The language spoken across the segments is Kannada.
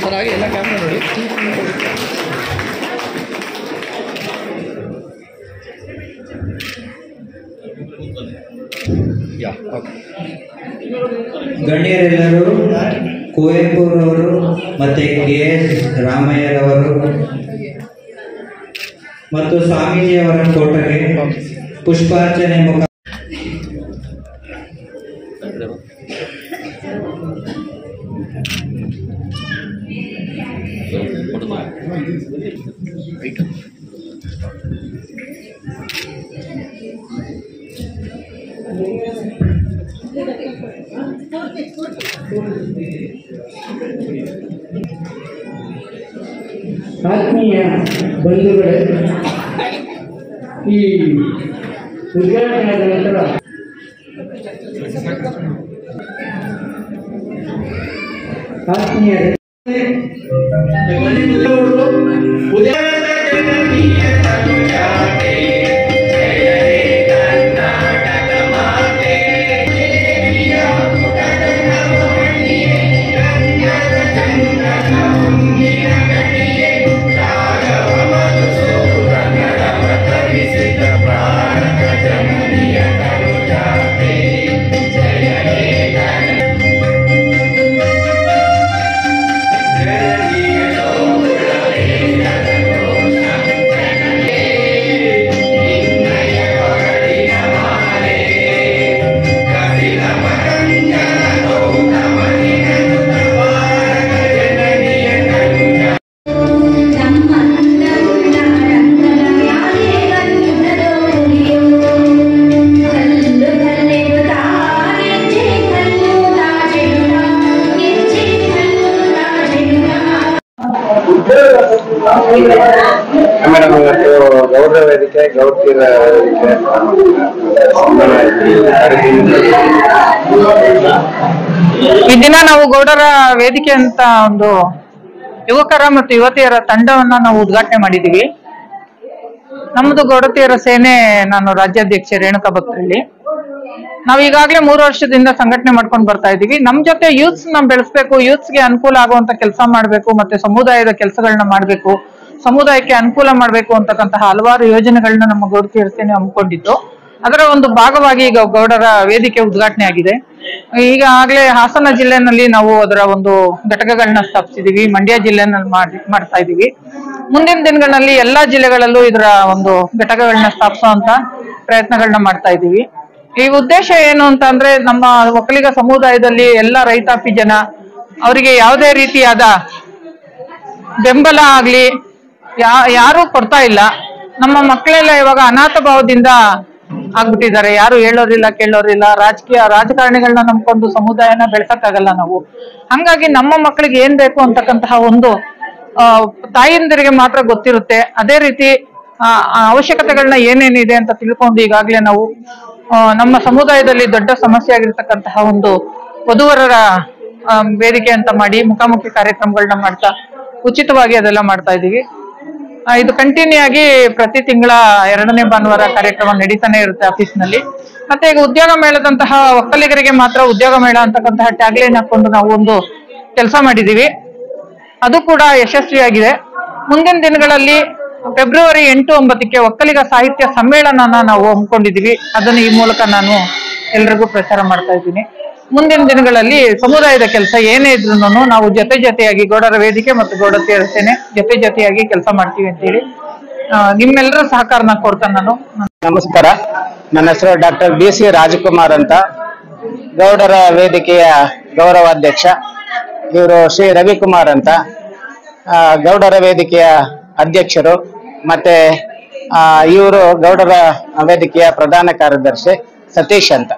ಸರ್ ಹಾಗೆ ಎಲ್ಲ ಕ್ಯಾಮ್ರಾ ನೋಡಿ. ಗಣ್ಯರೆಲ್ಲರೂ ಕುವೆಂಪುರವರು ಮತ್ತೆ KS ರಾಮಯ್ಯರವರು ಮತ್ತು ಸ್ವಾಮೀಜಿಯವರ ಫೋಟೋಗೆ ಪುಷ್ಪಾರ್ಚನೆ ಮುಖ ಆತ್ಮೀಯ ಬಂಧುಗಳೇ, ಈ ಉದ್ಘಾಟನೆಯಾದ ನಂತರ ಆತ್ಮೀಯ ಮೇಡಮ್, ಇವತ್ತು ಗೌಡ ವೇದಿಕೆ ಗೌಡ್ತಿರ ವೇದಿಕೆ ಈ ದಿನ ನಾವು ಗೌಡರ ವೇದಿಕೆ ಅಂತ ಒಂದು ಯುವಕರ ಮತ್ತು ಯುವತಿಯರ ತಂಡವನ್ನ ನಾವು ಉದ್ಘಾಟನೆ ಮಾಡಿದೀವಿ. ನಮ್ಮದು ಗೌಡತಿಯರ ಸೇನೆ, ನಾನು ರಾಜ್ಯಾಧ್ಯಕ್ಷೆ ರೇಣುಕಾ ಭಕ್ತರಲ್ಲಿ. ನಾವು ಈಗಾಗಲೇ 3 ವರ್ಷದಿಂದ ಸಂಘಟನೆ ಮಾಡ್ಕೊಂಡು ಬರ್ತಾ ಇದೀವಿ. ನಮ್ ಜೊತೆ ಯೂತ್ಸ್ ನ ಬೆಳೆಸ್ಬೇಕು, ಯೂತ್ಸ್ ಗೆ ಅನುಕೂಲ ಆಗುವಂತ ಕೆಲಸ ಮಾಡ್ಬೇಕು, ಮತ್ತೆ ಸಮುದಾಯದ ಕೆಲಸಗಳನ್ನ ಮಾಡ್ಬೇಕು, ಸಮುದಾಯಕ್ಕೆ ಅನುಕೂಲ ಮಾಡ್ಬೇಕು ಅಂತಕ್ಕಂತಹ ಹಲವಾರು ಯೋಜನೆಗಳನ್ನ ನಮ್ಮ ಗೌಡತಿಯರ ಸೇನೆ ಹಮ್ಮಿಕೊಂಡಿತ್ತು. ಅದರ ಒಂದು ಭಾಗವಾಗಿ ಈಗ ಗೌಡರ ವೇದಿಕೆ ಉದ್ಘಾಟನೆ ಆಗಿದೆ. ಈಗಾಗಲೇ ಹಾಸನ ಜಿಲ್ಲೆನಲ್ಲಿ ನಾವು ಅದರ ಒಂದು ಘಟಕಗಳನ್ನ ಸ್ಥಾಪಿಸಿದೀವಿ. ಮಂಡ್ಯ ಜಿಲ್ಲೆನಲ್ಲಿ ಮಾಡ್ತಾ ಇದೀವಿ. ಮುಂದಿನ ದಿನಗಳಲ್ಲಿ ಎಲ್ಲಾ ಜಿಲ್ಲೆಗಳಲ್ಲೂ ಇದರ ಒಂದು ಘಟಕಗಳನ್ನ ಸ್ಥಾಪಿಸುವಂತ ಪ್ರಯತ್ನಗಳನ್ನ ಮಾಡ್ತಾ ಇದೀವಿ. ಈ ಉದ್ದೇಶ ಏನು ಅಂತ ಅಂದ್ರೆ, ನಮ್ಮ ಒಕ್ಕಲಿಗ ಸಮುದಾಯದಲ್ಲಿ ಎಲ್ಲ ರೈತಾಪಿ ಜನ, ಅವರಿಗೆ ಯಾವುದೇ ರೀತಿಯಾದ ಬೆಂಬಲ ಆಗ್ಲಿ ಯಾರು ಕೊಡ್ತಾ ಇಲ್ಲ. ನಮ್ಮ ಮಕ್ಕಳೆಲ್ಲ ಇವಾಗ ಅನಾಥ ಭಾವದಿಂದ ಆಗ್ಬಿಟ್ಟಿದ್ದಾರೆ. ಯಾರು ಹೇಳೋರಿಲ್ಲ ಕೇಳೋರಿಲ್ಲ. ರಾಜಕಾರಣಿಗಳನ್ನ ನಂಬ್ಕೊಂಡು ಸಮುದಾಯನ ಬೆಳೆಸಕ್ಕಾಗಲ್ಲ ನಾವು. ಹಂಗಾಗಿ ನಮ್ಮ ಮಕ್ಕಳಿಗೆ ಏನ್ ಬೇಕು ಅಂತಕ್ಕಂತಹ ಒಂದು ತಾಯಂದಿರಿಗೆ ಮಾತ್ರ ಗೊತ್ತಿರುತ್ತೆ. ಅದೇ ರೀತಿ ಅವಶ್ಯಕತೆಗಳನ್ನ ಏನೇನಿದೆ ಅಂತ ತಿಳ್ಕೊಂಡು ಈಗಾಗಲೇ ನಾವು ನಮ್ಮ ಸಮುದಾಯದಲ್ಲಿ ದೊಡ್ಡ ಸಮಸ್ಯೆ ಆಗಿರ್ತಕ್ಕಂತಹ ಒಂದು ವಧುವರರ ವೇದಿಕೆ ಅಂತ ಮಾಡಿ ಮುಖಾಮುಖಿ ಕಾರ್ಯಕ್ರಮಗಳನ್ನ ಮಾಡ್ತಾ ಉಚಿತವಾಗಿ ಅದೆಲ್ಲ ಮಾಡ್ತಾ ಇದೀವಿ. ಇದು ಕಂಟಿನ್ಯೂ ಆಗಿ ಪ್ರತಿ ತಿಂಗಳ 2ನೇ ಭಾನುವಾರ ಕಾರ್ಯಕ್ರಮ ನಡೀತಾನೆ ಇರುತ್ತೆ ಆಫೀಸ್ನಲ್ಲಿ. ಮತ್ತೆ ಈಗ ಉದ್ಯೋಗ ಮೇಳದಂತಹ ಒಕ್ಕಲಿಗರಿಗೆ ಮಾತ್ರ ಉದ್ಯೋಗ ಮೇಳ ಅಂತಕ್ಕಂತಹ ಟ್ಯಾಗ್ಲೈನ್ ಹಾಕೊಂಡು ನಾವು ಒಂದು ಕೆಲಸ ಮಾಡಿದೀವಿ. ಅದು ಕೂಡ ಯಶಸ್ವಿಯಾಗಿದೆ. ಮುಂದಿನ ದಿನಗಳಲ್ಲಿ ಫೆಬ್ರವರಿ 8-9ಕ್ಕೆ ಒಕ್ಕಲಿಗ ಸಾಹಿತ್ಯ ಸಮ್ಮೇಳನನ ನಾವು ಹಮ್ಮಿಕೊಂಡಿದೀವಿ. ಅದನ್ನು ಈ ಮೂಲಕ ನಾನು ಎಲ್ರಿಗೂ ಪ್ರಚಾರ ಮಾಡ್ತಾ ಇದ್ದೀನಿ. ಮುಂದಿನ ದಿನಗಳಲ್ಲಿ ಸಮುದಾಯದ ಕೆಲಸ ಏನೇ ಇದ್ರು ನಾವು ಜೊತೆಯಾಗಿ ಗೌಡರ ವೇದಿಕೆ ಮತ್ತು ಗೌಡತಿಯರ ಸೇನೆ ಜೊತೆಯಾಗಿ ಕೆಲಸ ಮಾಡ್ತೀವಿ ಅಂತ ಹೇಳಿ ನಿಮ್ಮೆಲ್ಲರ ಸಹಕಾರನ ಕೊಡ್ತಾನೆ ನಾನು. ನಮಸ್ಕಾರ, ನನ್ನ ಹೆಸರು ಡಾಕ್ಟರ್ BC ರಾಜಕುಮಾರ್ ಅಂತ, ಗೌಡರ ವೇದಿಕೆಯ ಗೌರವಾಧ್ಯಕ್ಷ. ಇವರು ಶ್ರೀ ರವಿಕುಮಾರ್ ಅಂತ, ಗೌಡರ ವೇದಿಕೆಯ ಅಧ್ಯಕ್ಷರು. ಮತ್ತೆ ಇವರು ಗೌಡರ ವೇದಿಕೆಯ ಪ್ರಧಾನ ಕಾರ್ಯದರ್ಶಿ ಸತೀಶ್ ಅಂತ.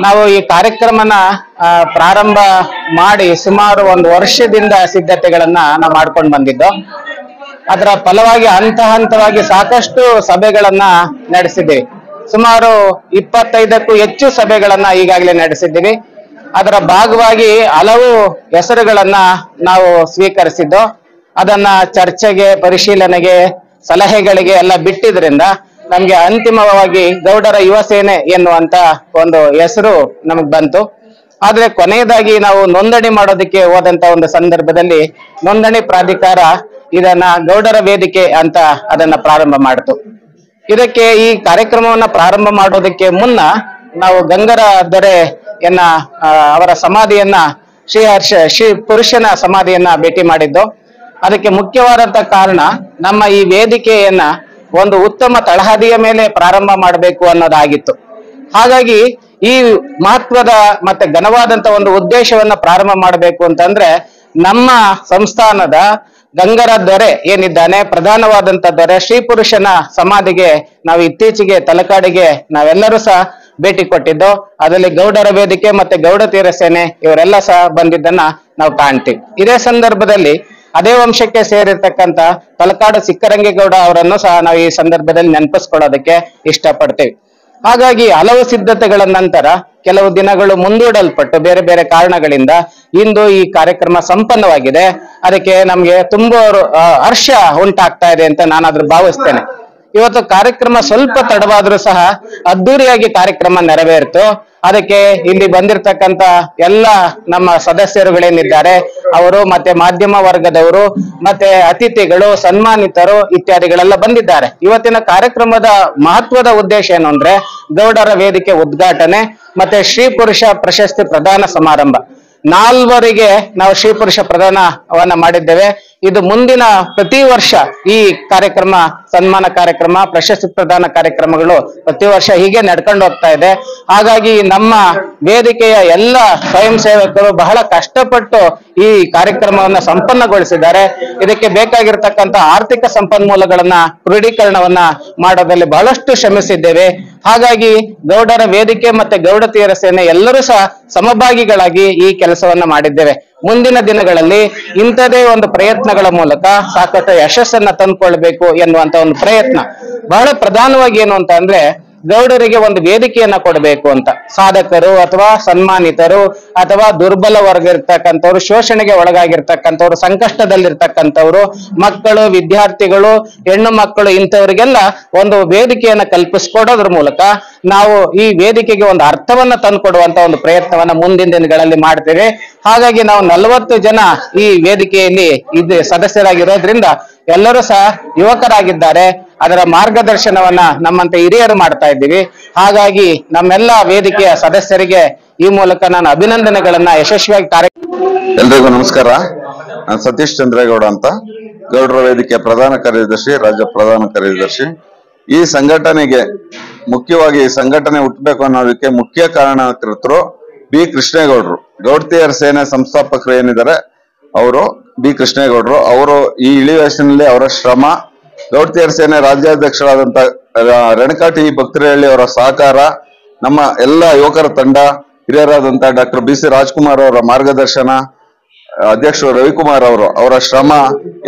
ನಾವು ಈ ಕಾರ್ಯಕ್ರಮನ ಪ್ರಾರಂಭ ಮಾಡಿ ಸುಮಾರು 1 ವರ್ಷದಿಂದ ಸಿದ್ಧತೆಗಳನ್ನ ನಾವು ಮಾಡ್ಕೊಂಡು ಬಂದಿದ್ದು. ಅದರ ಫಲವಾಗಿ ಹಂತವಾಗಿ ಸಾಕಷ್ಟು ಸಭೆಗಳನ್ನ ನಡೆಸಿದ್ದೀವಿ. ಸುಮಾರು 25ಕ್ಕೂ ಹೆಚ್ಚು ಸಭೆಗಳನ್ನ ಈಗಾಗಲೇ ನಡೆಸಿದ್ದೀವಿ. ಅದರ ಭಾಗವಾಗಿ ಹಲವು ಹೆಸರುಗಳನ್ನ ನಾವು ಸ್ವೀಕರಿಸಿದ್ದು. ಅದನ್ನ ಚರ್ಚೆಗೆ, ಪರಿಶೀಲನೆಗೆ, ಸಲಹೆಗಳಿಗೆ ಎಲ್ಲ ಬಿಟ್ಟಿದ್ರಿಂದ ನಮ್ಗೆ ಅಂತಿಮವಾಗಿ ಗೌಡರ ಯುವ ಸೇನೆ ಎನ್ನುವಂತ ಒಂದು ಹೆಸರು ನಮಗ್ ಬಂತು. ಆದ್ರೆ ಕೊನೆಯದಾಗಿ ನಾವು ನೋಂದಣಿ ಮಾಡೋದಕ್ಕೆ ಹೋದಂತ ಒಂದು ಸಂದರ್ಭದಲ್ಲಿ ನೋಂದಣಿ ಪ್ರಾಧಿಕಾರ ಇದನ್ನ ಗೌಡರ ವೇದಿಕೆ ಅಂತ ಅದನ್ನ ಪ್ರಾರಂಭ ಮಾಡಿತು. ಇದಕ್ಕೆ ಈ ಕಾರ್ಯಕ್ರಮವನ್ನ ಪ್ರಾರಂಭ ಮಾಡೋದಕ್ಕೆ ಮುನ್ನ ನಾವು ಗಂಗರ ದೊರೆಯನ್ನ ಅವರ ಸಮಾಧಿಯನ್ನ ಶ್ರೀ ಪುರುಷನ ಸಮಾಧಿಯನ್ನ ಭೇಟಿ ಮಾಡಿದ್ದು. ಅದಕ್ಕೆ ಮುಖ್ಯವಾದಂತ ಕಾರಣ ನಮ್ಮ ಈ ವೇದಿಕೆಯನ್ನ ಒಂದು ಉತ್ತಮ ತಳಹದಿಯ ಮೇಲೆ ಪ್ರಾರಂಭ ಮಾಡಬೇಕು ಅನ್ನೋದಾಗಿತ್ತು. ಹಾಗಾಗಿ ಈ ಮಹತ್ವದ ಮತ್ತೆ ಘನವಾದಂತ ಒಂದು ಉದ್ದೇಶವನ್ನ ಪ್ರಾರಂಭ ಮಾಡಬೇಕು ಅಂತಂದ್ರೆ ನಮ್ಮ ಸಂಸ್ಥಾನದ ಗಂಗರ ದೊರೆ ಏನಿದ್ದಾನೆ, ಪ್ರಧಾನವಾದಂತ ದೊರೆ ಶ್ರೀ ಪುರುಷನ ಸಮಾಧಿಗೆ ನಾವು ಇತ್ತೀಚೆಗೆ ತಲಕಾಡಿಗೆ ನಾವೆಲ್ಲರೂ ಸಹ ಭೇಟಿ ಕೊಟ್ಟಿದ್ದು. ಅದರಲ್ಲಿ ಗೌಡರ ವೇದಿಕೆ ಮತ್ತೆ ಗೌಡತೀರ ಸೇನೆ ಇವರೆಲ್ಲ ಸಹ ಬಂದಿದ್ದನ್ನ ನಾವು ಕಾಣ್ತೀವಿ. ಇದೇ ಸಂದರ್ಭದಲ್ಲಿ ಅದೇ ವಂಶಕ್ಕೆ ಸೇರಿರ್ತಕ್ಕಂಥ ತಲಕಾಡು ಸಿಕ್ಕರಂಗೇಗೌಡ ಅವರನ್ನು ಸಹ ನಾವು ಈ ಸಂದರ್ಭದಲ್ಲಿ ನೆನಪಿಸ್ಕೊಳ್ಳೋದಕ್ಕೆ ಇಷ್ಟಪಡ್ತೀವಿ. ಹಾಗಾಗಿ ಹಲವು ಸಿದ್ಧತೆಗಳ ನಂತರ ಕೆಲವು ದಿನಗಳು ಮುಂದೂಡಲ್ಪಟ್ಟು ಬೇರೆ ಬೇರೆ ಕಾರಣಗಳಿಂದ ಇಂದು ಈ ಕಾರ್ಯಕ್ರಮ ಸಂಪನ್ನವಾಗಿದೆ. ಅದಕ್ಕೆ ನಮ್ಗೆ ತುಂಬಾ ಹರ್ಷ ಉಂಟಾಗ್ತಾ ಇದೆ ಅಂತ ನಾನು ಭಾವಿಸ್ತೇನೆ. ಇವತ್ತು ಕಾರ್ಯಕ್ರಮ ಸ್ವಲ್ಪ ತಡವಾದ್ರೂ ಸಹ ಅದ್ದೂರಿಯಾಗಿ ಕಾರ್ಯಕ್ರಮ ನೆರವೇರಿತು. ಅದಕ್ಕೆ ಇಲ್ಲಿ ಬಂದಿರತಕ್ಕಂತ ಎಲ್ಲ ನಮ್ಮ ಸದಸ್ಯರುಗಳೇನಿದ್ದಾರೆ ಅವರು ಮತ್ತೆ ಮಾಧ್ಯಮ ವರ್ಗದವರು ಮತ್ತೆ ಅತಿಥಿಗಳು ಸನ್ಮಾನಿತರು ಇತ್ಯಾದಿಗಳೆಲ್ಲ ಬಂದಿದ್ದಾರೆ. ಇವತ್ತಿನ ಕಾರ್ಯಕ್ರಮದ ಮಹತ್ವದ ಉದ್ದೇಶ ಏನು ಅಂದ್ರೆ ಗೌಡರ ವೇದಿಕೆ ಉದ್ಘಾಟನೆ ಮತ್ತೆ ಶ್ರೀ ಪುರುಷ ಪ್ರಶಸ್ತಿ ಪ್ರದಾನ ಸಮಾರಂಭ. 4ವರೆಗೆ ನಾವು ಶ್ರೀ ಪುರುಷ ಪ್ರದಾನವನ್ನ ಮಾಡಿದ್ದೇವೆ. ಇದು ಮುಂದಿನ ಪ್ರತಿ ವರ್ಷ ಈ ಕಾರ್ಯಕ್ರಮ, ಸನ್ಮಾನ ಕಾರ್ಯಕ್ರಮ, ಪ್ರಶಸ್ತಿ ಪ್ರದಾನ ಕಾರ್ಯಕ್ರಮಗಳು ಪ್ರತಿ ವರ್ಷ ಹೀಗೆ ನಡ್ಕೊಂಡು ಹೋಗ್ತಾ ಇದೆ. ಹಾಗಾಗಿ ನಮ್ಮ ವೇದಿಕೆಯ ಎಲ್ಲ ಸ್ವಯಂ ಸೇವಕರು ಬಹಳ ಕಷ್ಟಪಟ್ಟು ಈ ಕಾರ್ಯಕ್ರಮವನ್ನ ಸಂಪನ್ನಗೊಳಿಸಿದ್ದಾರೆ. ಇದಕ್ಕೆ ಬೇಕಾಗಿರ್ತಕ್ಕಂಥ ಆರ್ಥಿಕ ಸಂಪನ್ಮೂಲಗಳನ್ನ ಕ್ರೋಢೀಕರಣವನ್ನ ಮಾಡೋದ್ರಲ್ಲಿ ಬಹಳಷ್ಟು ಶ್ರಮಿಸಿದ್ದೇವೆ. ಹಾಗಾಗಿ ಗೌಡರ ವೇದಿಕೆ ಮತ್ತೆ ಗೌಡತೀರ ಸೇನೆ ಎಲ್ಲರೂ ಸಹ ಸಮಭಾಗಿಗಳಾಗಿ ಈ ಕೆಲಸವನ್ನ ಮಾಡಿದ್ದೇವೆ. ಮುಂದಿನ ದಿನಗಳಲ್ಲಿ ಇಂಥದೇ ಒಂದು ಪ್ರಯತ್ನಗಳ ಮೂಲಕ ಸಾಕಷ್ಟು ಯಶಸ್ಸನ್ನ ತಂದುಕೊಳ್ಬೇಕು ಎನ್ನುವಂತ ಒಂದು ಪ್ರಯತ್ನ. ಬಹಳ ಪ್ರಧಾನವಾಗಿ ಏನು ಅಂತ ಅಂದ್ರೆ ಗೌಡರಿಗೆ ಒಂದು ವೇದಿಕೆಯನ್ನ ಕೊಡಬೇಕು ಅಂತ. ಸಾಧಕರು ಅಥವಾ ಸನ್ಮಾನಿತರು ಅಥವಾ ದುರ್ಬಲ ವರ್ಗ ಇರ್ತಕ್ಕಂಥವ್ರು, ಶೋಷಣೆಗೆ ಒಳಗಾಗಿರ್ತಕ್ಕಂಥವ್ರು, ಸಂಕಷ್ಟದಲ್ಲಿರ್ತಕ್ಕಂಥವ್ರು, ಮಕ್ಕಳು, ವಿದ್ಯಾರ್ಥಿಗಳು, ಹೆಣ್ಣು ಮಕ್ಕಳು, ಇಂಥವ್ರಿಗೆಲ್ಲ ಒಂದು ವೇದಿಕೆಯನ್ನ ಕಲ್ಪಿಸ್ಕೊಡೋದ್ರ ಮೂಲಕ ನಾವು ಈ ವೇದಿಕೆಗೆ ಒಂದು ಅರ್ಥವನ್ನ ತಂದುಕೊಡುವಂತ ಒಂದು ಪ್ರಯತ್ನವನ್ನ ಮುಂದಿನ ದಿನಗಳಲ್ಲಿ ಮಾಡ್ತೇವೆ. ಹಾಗಾಗಿ ನಾವು 40 ಜನ ಈ ವೇದಿಕೆಯಲ್ಲಿ ಸದಸ್ಯರಾಗಿರೋದ್ರಿಂದ ಎಲ್ಲರೂ ಸಹ ಯುವಕರಾಗಿದ್ದಾರೆ. ಅದರ ಮಾರ್ಗದರ್ಶನವನ್ನ ನಮ್ಮಂತ ಹಿರಿಯರು ಮಾಡ್ತಾ ಇದ್ದೀವಿ. ಹಾಗಾಗಿ ನಮ್ಮೆಲ್ಲ ವೇದಿಕೆಯ ಸದಸ್ಯರಿಗೆ ಈ ಮೂಲಕ ನಾನು ಅಭಿನಂದನೆಗಳನ್ನ ಯಶಸ್ವಿಯಾಗಿ ಎಲ್ರಿಗೂ ನಮಸ್ಕಾರ. ನಾನು ಸತೀಶ್ ಚಂದ್ರೇಗೌಡ ಅಂತ, ಗೌಡರ ವೇದಿಕೆ ಪ್ರಧಾನ ಕಾರ್ಯದರ್ಶಿ, ರಾಜ್ಯ ಪ್ರಧಾನ ಕಾರ್ಯದರ್ಶಿ. ಈ ಸಂಘಟನೆಗೆ ಮುಖ್ಯವಾಗಿ ಈ ಸಂಘಟನೆ ಹುಟ್ಟಬೇಕು ಅನ್ನೋದಕ್ಕೆ ಮುಖ್ಯ ಕಾರಣಕರ್ತರು ಬಿ ಕೃಷ್ಣೇಗೌಡರು. ಗೌಡತೀಯರ ಸೇನೆ ಸಂಸ್ಥಾಪಕರು ಏನಿದ್ದಾರೆ ಅವರು ಬಿ ಕೃಷ್ಣೇಗೌಡರು. ಅವರು ಈ ಇಳಿ ವಯಸ್ಸಿನಲ್ಲಿ ಅವರ ಶ್ರಮ, ಗೌಡತೀಯರ ಸೇನೆ ರಾಜ್ಯಾಧ್ಯಕ್ಷರಾದಂತ ರಣಕಾಟಿ ಭಕ್ತರಹಳ್ಳಿ ಅವರ ಸಹಕಾರ, ನಮ್ಮ ಎಲ್ಲ ಯುವಕರ ತಂಡ, ಹಿರಿಯರಾದಂತ ಡಾಕ್ಟರ್ ಬಿ ಸಿ ರಾಜ್ಕುಮಾರ್ ಅವರ ಮಾರ್ಗದರ್ಶನ, ಅಧ್ಯಕ್ಷರು ರವಿಕುಮಾರ್ ಅವರ ಶ್ರಮ,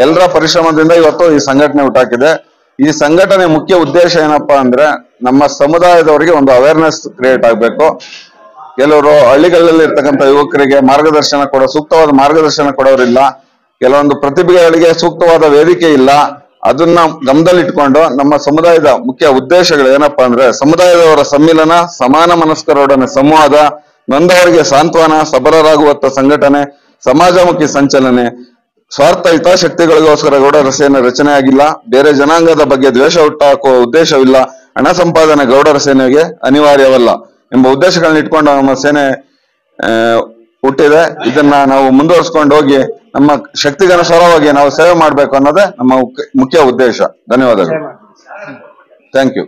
ಎಲ್ಲರ ಪರಿಶ್ರಮದಿಂದ ಇವತ್ತು ಈ ಸಂಘಟನೆ ಹುಟ್ಟಾಕಿದೆ. ಈ ಸಂಘಟನೆ ಮುಖ್ಯ ಉದ್ದೇಶ ಏನಪ್ಪಾ ಅಂದ್ರೆ ನಮ್ಮ ಸಮುದಾಯದವರಿಗೆ ಒಂದು ಅವೇರ್ನೆಸ್ ಕ್ರಿಯೇಟ್ ಆಗ್ಬೇಕು. ಕೆಲವರು ಹಳ್ಳಿಗಳಲ್ಲಿ ಇರ್ತಕ್ಕಂಥ ಯುವಕರಿಗೆ ಮಾರ್ಗದರ್ಶನ ಸೂಕ್ತವಾದ ಮಾರ್ಗದರ್ಶನ ಕೊಡೋರಿಲ್ಲ. ಕೆಲವೊಂದು ಪ್ರತಿಭೆಗಳಿಗೆ ಸೂಕ್ತವಾದ ವೇದಿಕೆ ಇಲ್ಲ. ಅದನ್ನ ಗಮನದಲ್ಲಿಟ್ಕೊಂಡು ನಮ್ಮ ಸಮುದಾಯದ ಮುಖ್ಯ ಉದ್ದೇಶಗಳು ಏನಪ್ಪಾ ಅಂದ್ರೆ ಸಮುದಾಯದವರ ಸಮ್ಮಿಲನ, ಸಮಾನ ಮನಸ್ಕರೊಡನೆ ಸಂವಾದ, ನೊಂದವರಿಗೆ ಸಾಂತ್ವನ, ಸಬಲರಾಗುವತ್ತ ಸಂಘಟನೆ, ಸಮಾಜಮುಖಿ ಸಂಚಲನೆ, ಸ್ವಾರ್ಥ ಹಿತಾಸಕ್ತಿಗಳಿಗೋಸ್ಕರ ಗೌಡರ ಸೇನೆ ರಚನೆ ಆಗಿಲ್ಲ. ಬೇರೆ ಜನಾಂಗದ ಬಗ್ಗೆ ದ್ವೇಷ ಹುಟ್ಟಾಕುವ ಉದ್ದೇಶವಿಲ್ಲ. ಹಣ ಸಂಪಾದನೆ ಗೌಡರ ಸೇನೆಗೆ ಅನಿವಾರ್ಯವಲ್ಲ ಎಂಬ ಉದ್ದೇಶಗಳನ್ನ ಇಟ್ಕೊಂಡು ನಮ್ಮ ಸೇನೆ ಹುಟ್ಟಿದೆ. ಇದನ್ನ ನಾವು ಮುಂದುವರಿಸ್ಕೊಂಡು ಹೋಗಿ ನಮ್ಮ ಶಕ್ತಿಗನುಸಾರವಾಗಿ ನಾವು ಸೇವೆ ಮಾಡ್ಬೇಕು ಅನ್ನೋದೇ ನಮ್ಮ ಮುಖ್ಯ ಉದ್ದೇಶ. ಧನ್ಯವಾದಗಳು. Thank you.